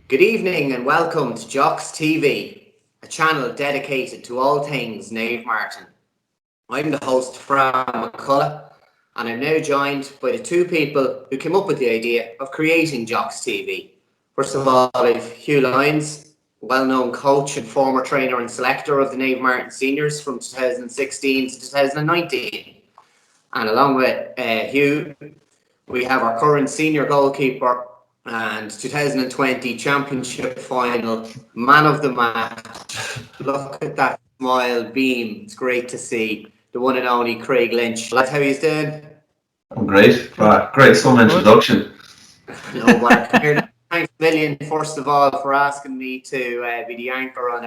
Good evening and welcome to Jocks TV, a channel dedicated to all things Nave Martin. I'm the host, Fra McCullough, and I'm now joined by the two people who came up with the idea of creating Jocks TV. First of all, I've Hugh Lyons, well-known coach and former trainer and selector of the Nave Martin seniors from 2016 to 2019. And along with Hugh, we have our current senior goalkeeper and 2020 championship final man of the match. Look at that smile beam. It's great to see the one and only Craig Lynch. Lads, how he's doing? I'm great. Great, some introduction. No, well, thanks a million, first of all, for asking me to be the anchor on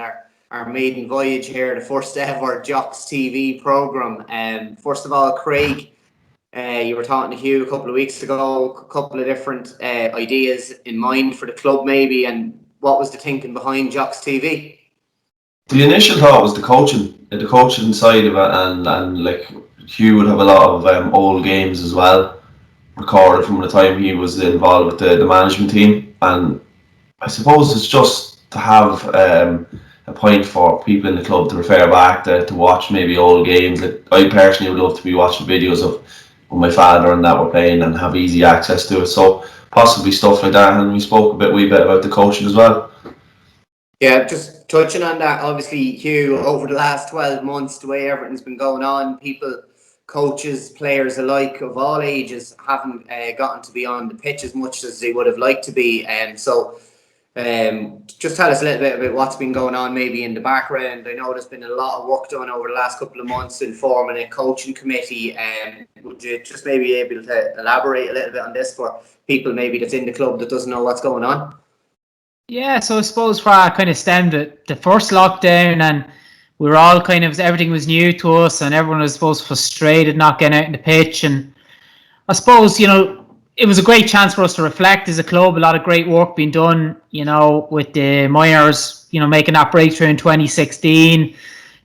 our maiden voyage here, the first ever Jocks TV programme. First of all, Craig, you were talking to Hugh a couple of weeks ago, a couple of different ideas in mind for the club maybe, and what was the thinking behind Jocks TV? The initial thought was the coaching side of it, and like Hugh would have a lot of old games as well, recorded from the time he was involved with the management team, and I suppose it's just to have a point for people in the club to refer back to watch maybe old games. Like, I personally would love to be watching videos of my father and that were playing and have easy access to it, so possibly stuff like that. And we spoke a wee bit about the coaching as well. Yeah, just touching on that, obviously Hugh, over the last 12 months, the way everything's been going on, people, coaches, players alike of all ages haven't gotten to be on the pitch as much as they would have liked to be, just tell us a little bit about what's been going on maybe in the background. I know there's been a lot of work done over the last couple of months in forming a coaching committee. Would you just maybe be able to elaborate a little bit on this for people maybe that's in the club that doesn't know what's going on? Yeah, so I suppose for kind of stemmed the first lockdown, and we were all kind of, everything was new to us and everyone was supposed frustrated not getting out in the pitch. And I suppose, it was a great chance for us to reflect as a club. A lot of great work being done, with the minors, making that breakthrough in 2016,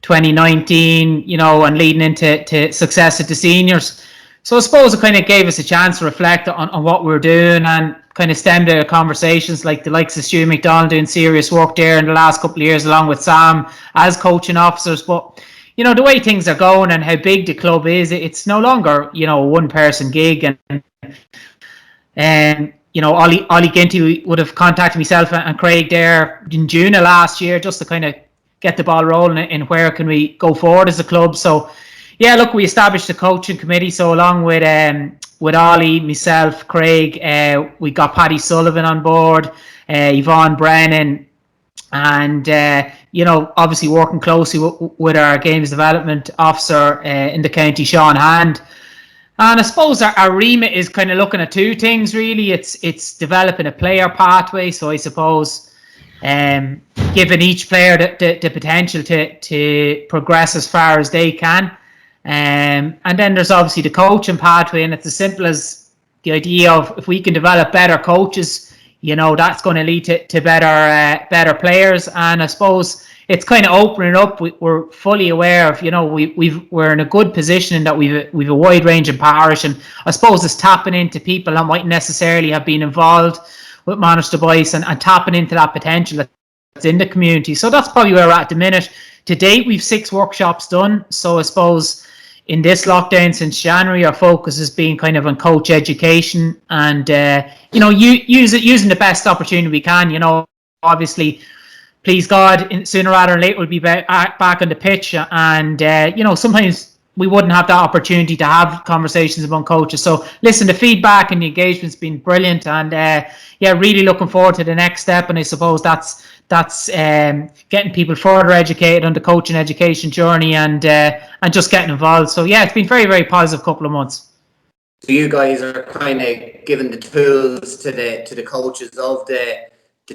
2019, and leading into success at the seniors. So I suppose it kind of gave us a chance to reflect on what we were doing, and kind of stemmed out of conversations like the likes of Stu McDonald doing serious work there in the last couple of years, along with Sam as coaching officers. But the way things are going and how big the club is, it's no longer, a one-person gig. And Ollie Ginty would have contacted myself and Craig there in June of last year just to kind of get the ball rolling in where can we go forward as a club. So yeah, look, we established a coaching committee. So along with Ollie, myself, Craig, we got Paddy Sullivan on board, Yvonne Brennan, and obviously working closely with our games development officer in the county, Sean Hand. And I suppose our remit is kind of looking at two things really. It's developing a player pathway. So I suppose giving each player the potential to progress as far as they can. And then there's obviously the coaching pathway, and it's as simple as the idea of if we can develop better coaches, that's going to lead to better players. And I suppose it's kind of opening up. We're fully aware of, we're in a good position in that we've a wide range of parish, and I suppose it's tapping into people that might necessarily have been involved with Monaghan Boys and tapping into that potential that's in the community. So that's probably where we're at the minute. To date, we've 6 workshops done. So I suppose in this lockdown since January, our focus has been kind of on coach education and using the best opportunity we can. Obviously, please God, sooner rather than later we'll be back on the pitch, and sometimes we wouldn't have that opportunity to have conversations among coaches. So listen, the feedback and the engagement's been brilliant, and really looking forward to the next step. And I suppose that's getting people further educated on the coaching education journey and just getting involved. So yeah, it's been very, very positive couple of months. So you guys are kind of giving the tools to the coaches of the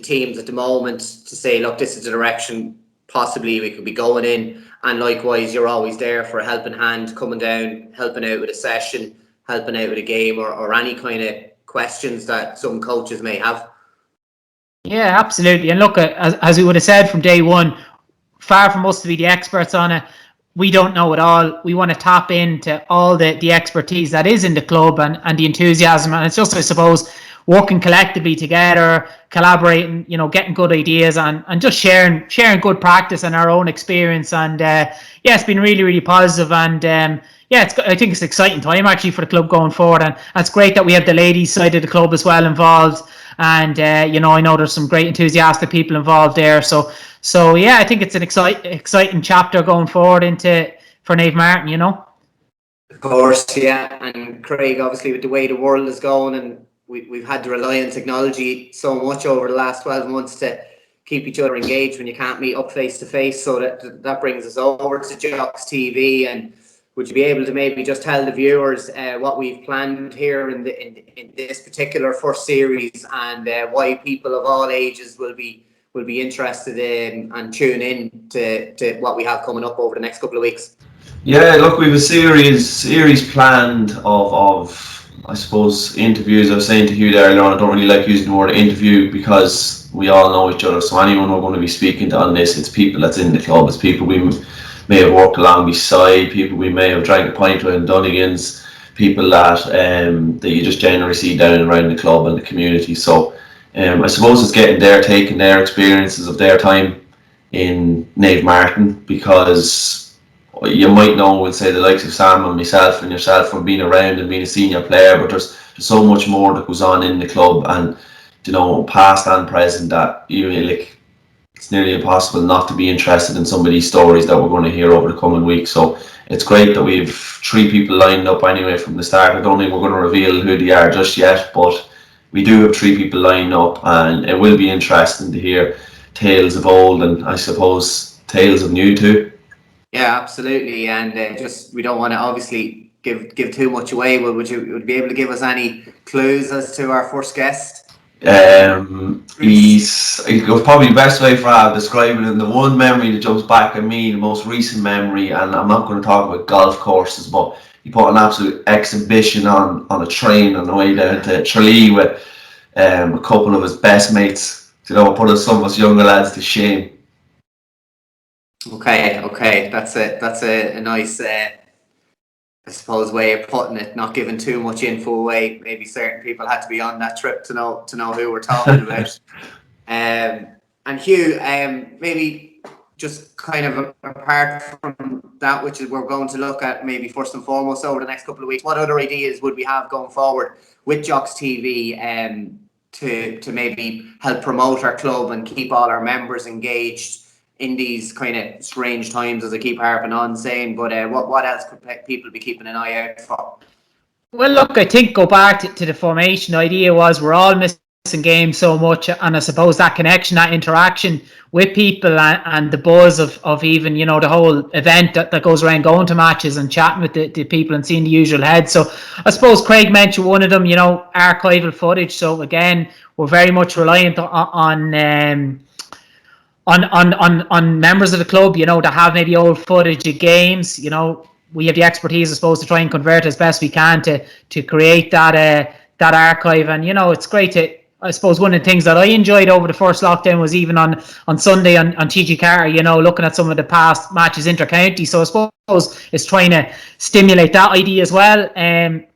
teams at the moment to say, look, this is the direction possibly we could be going in, and likewise you're always there for a helping hand, coming down, helping out with a session, helping out with a game, or any kind of questions that some coaches may have. Yeah, absolutely. And look, as we would have said from day one, far from us to be the experts on it. We don't know it all. We want to tap into all the expertise that is in the club and the enthusiasm. And it's just, I suppose, working collectively together, collaborating, getting good ideas and just sharing good practice and our own experience. And it's been really, really positive. And I think it's an exciting time actually for the club going forward. And it's great that we have the ladies side of the club as well involved. And I know there's some great enthusiastic people involved there. So I think it's an exciting chapter going forward for Naomh Martin. Of course, yeah. And Craig, obviously, with the way the world is going, and we've had to rely on technology so much over the last 12 months to keep each other engaged when you can't meet up face to face. So that brings us over to Jocks TV. And would you be able to maybe just tell the viewers what we've planned here in this particular first series, and why people of all ages will be interested in and tune in to what we have coming up over the next couple of weeks? Yeah, look, we have a series planned of I suppose interviews. I was saying to Hugh there earlier on, I don't really like using the word interview because we all know each other. So anyone we're going to be speaking to on this, it's people that's in the club. It's people we may have worked along beside, people we may have drank a pint with in Donegan's, people that you just generally see down and around the club and the community. So I suppose it's taking their experiences of their time in Naomh Martin, because you might know, we'll say, the likes of Sam and myself and yourself from being around and being a senior player, but there's so much more that goes on in the club, and past and present, that it's nearly impossible not to be interested in some of these stories that we're going to hear over the coming weeks. So it's great that we've 3 people lined up anyway from the start. I don't think we're going to reveal who they are just yet, but we do have 3 people lined up, and it will be interesting to hear tales of old and I suppose tales of new too. Yeah, absolutely. And we don't want to obviously give too much away. But would you be able to give us any clues as to our first guest? It was probably the best way for describing it. The one memory that jumps back at me, the most recent memory, and I'm not going to talk about golf courses, but he put an absolute exhibition on a train on the way down to Tralee with a couple of his best mates. Put some of us younger lads to shame. Okay. That's a nice, I suppose, way of putting it. Not giving too much info away. Maybe certain people had to be on that trip to know who we're talking about. And Hugh, maybe just kind of apart from that, which is we're going to look at maybe first and foremost over the next couple of weeks, what other ideas would we have going forward with Jocks TV to maybe help promote our club and keep all our members engaged in these kind of strange times, as I keep harping on saying? But what else could people be keeping an eye out for? Well, look, I think go back to the formation. The idea was we're all missing games so much, and I suppose that connection, that interaction with people and the buzz of even, the whole event that goes around going to matches and chatting with the people and seeing the usual heads. So I suppose Craig mentioned one of them, archival footage. So again, we're very much reliant on members of the club, to have maybe old footage of games. We have the expertise, I suppose, to try and convert as best we can to create that archive. And it's great to, I suppose, one of the things that I enjoyed over the first lockdown was even on Sunday on TG Carter, looking at some of the past matches inter-county. So I suppose it's trying to stimulate that idea as well.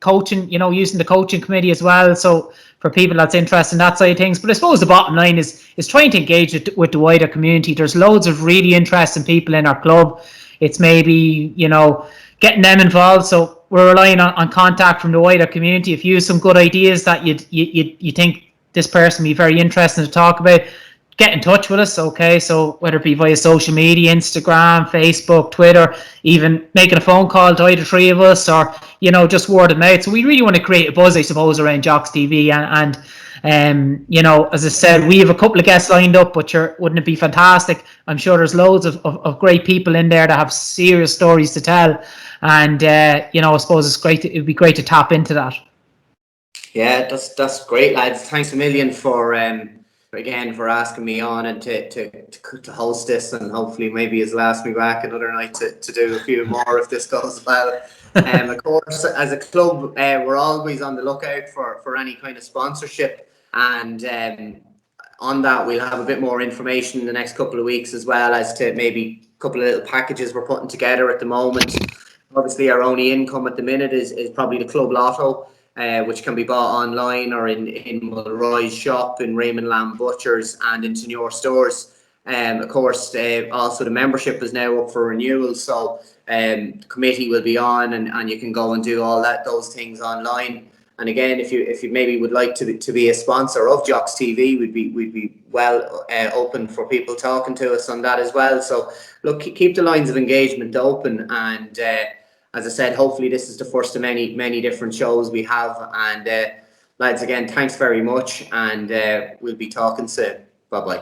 Coaching, using the coaching committee as well. So for people that's interested in that side of things. But I suppose the bottom line is trying to engage with the wider community. There's loads of really interesting people in our club. It's maybe, getting them involved. So we're relying on contact from the wider community. If you have some good ideas that you think this person would be very interesting to talk about, get in touch with us, okay? So whether it be via social media, Instagram, Facebook, Twitter, even making a phone call to either 3 of us, or, just word of mouth. So we really want to create a buzz, I suppose, around Jocks TV. And as I said, we have a couple of guests lined up, but wouldn't it be fantastic? I'm sure there's loads of great people in there that have serious stories to tell. And, I suppose it'd be great to tap into that. Yeah, that's great, lads. Thanks a million for asking me on and to host this, and hopefully maybe he'll ask me back another night to do a few more if this goes well. Of course, as a club, we're always on the lookout for any kind of sponsorship, and on that we'll have a bit more information in the next couple of weeks, as well as to maybe a couple of little packages we're putting together at the moment. Obviously, our only income at the minute is probably the club lotto. which can be bought online or in Mulroy's shop, in Raymond Lamb Butchers, and into your stores. Of course, also the membership is now up for renewal, so the committee will be on, and you can go and do all those things online. And again, if you maybe would like to be a sponsor of Jocks TV, we'd be well open for people talking to us on that as well. So look, keep the lines of engagement open, and as I said, hopefully this is the first of many different shows we have. And lads, again, thanks very much, and we'll be talking soon. Bye bye.